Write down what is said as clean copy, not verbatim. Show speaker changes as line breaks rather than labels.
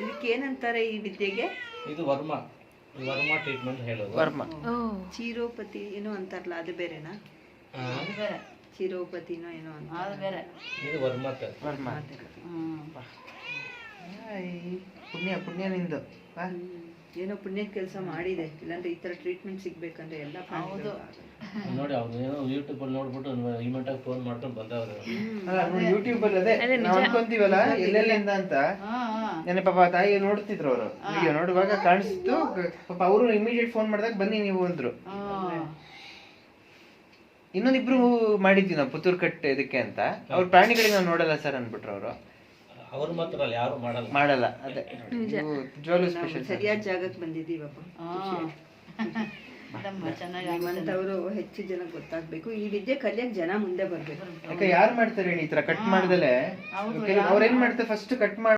ಇದಕ್ಕೆ ಏನಂತಾರೆ ಈ ವಿದ್ಯೆಗೆ?
ಇದು ವರ್ಮ ಟ್ರೀಟ್ಮೆಂಟ್ ಹೇಳೋದು.
ವರ್ಮ
ಚೀರೋಪತಿ ಏನೋ ಅಂತಾರಲ್ಲ, ಅದು ಬೇರೆನಾ?
ಅದು ಬೇರೆ,
ಚಿರೋಪತಿನೋ ಏನೋ ಅಂತ,
ಅದು ಬೇರೆ.
ಇದು ವರ್ಮ.
ಪುಣ್ಯ ನಿಂದು.
ಏನೋ ಪುಣ್ಯ ಕೆಲಸ ಮಾಡಿದೆ, ಇಲ್ಲಾಂದ್ರೆ ಈ ತರ ಟ್ರೀಟ್ಮೆಂಟ್ ಸಿಗ್ಬೇಕಂದ್ರೆ ಎಲ್ಲ
ಹೌದು.
ನೋಡಿ ಅವ್ರು ಏನೋ ಯೂಟ್ಯೂಬ್ ಅಲ್ಲಿ ನೋಡ್ಬಿಟ್ಟು ಇಮಿಡಿಯೇಟ್ ಆಗಿ ಫೋನ್ ಮಾಡ್ಕೊಂಡು ಬಂದವರು.
ಯೂಟ್ಯೂಬ್ ಅಲ್ಲಿ ಅದೇ ನಾವು ಅನ್ಕೊಂತೀವಲ್ಲ ಎಲ್ಲೆಲ್ಲಿಂದ ಅಂತ. ನೆನೆ ಪಾಪ ತಾಯಿ ನೋಡ್ತಿದ್ರು ಅವರು ವಿಡಿಯೋ ನೋಡುವಾಗ ಕಾಣಿಸ್ತು. ಪಾಪ ಅವರು ಇಮಿಡಿಯೇಟ್ ಫೋನ್ ಮಾಡಿದಾಗ ಬನ್ನಿ ನೀವು ಅಂದ್ರು. ಇನ್ನೊಂದಿಬ್ರು ಮಾಡಿದ್ವಿ ನಾವು ಪುತ್ತೂರು ಕಟ್ಟೆ ಇದಕ್ಕೆ ಅಂತ. ಅವ್ರ ಪ್ರಾಣಿಗಳಿಗೆ ನಾವು ನೋಡಲ್ಲ ಸರ್ ಅನ್ಬಿಟ್ರು ಅವರು.
ಅವ್ರು ಮಾತ್ರ ಯಾರು
ಮಾಡಲ್ಲ. ಅದೇ ಜೋಲು ಸ್ಪೆಷಲ್.
ಸರಿಯಾದ ಜಾಗಕ್ಕೆ ಬಂದಿದ್ದೀವಪ್ಪ. ನಿಮ್ಮಂತವ್ರು ಹೆಚ್ಚು ಜನ ಗೊತ್ತಾಗ್ಬೇಕು. ಈ ವಿದ್ಯೆ ಕಲಿಯಕ್ ಜನ ಮುಂದೆ ಬರ್ಬೇಕು.
ಯಾಕೆ ಯಾರು ಮಾಡ್ತಾರೆ ಹೇಳಿ ಈ ತರ ಕಟ್ ಮಾಡ್ದಲೆ? ಅವ್ರೇನ್ ಮಾಡ್ತಾರೆ, ಫಸ್ಟ್ ಕಟ್ ಮಾಡಿ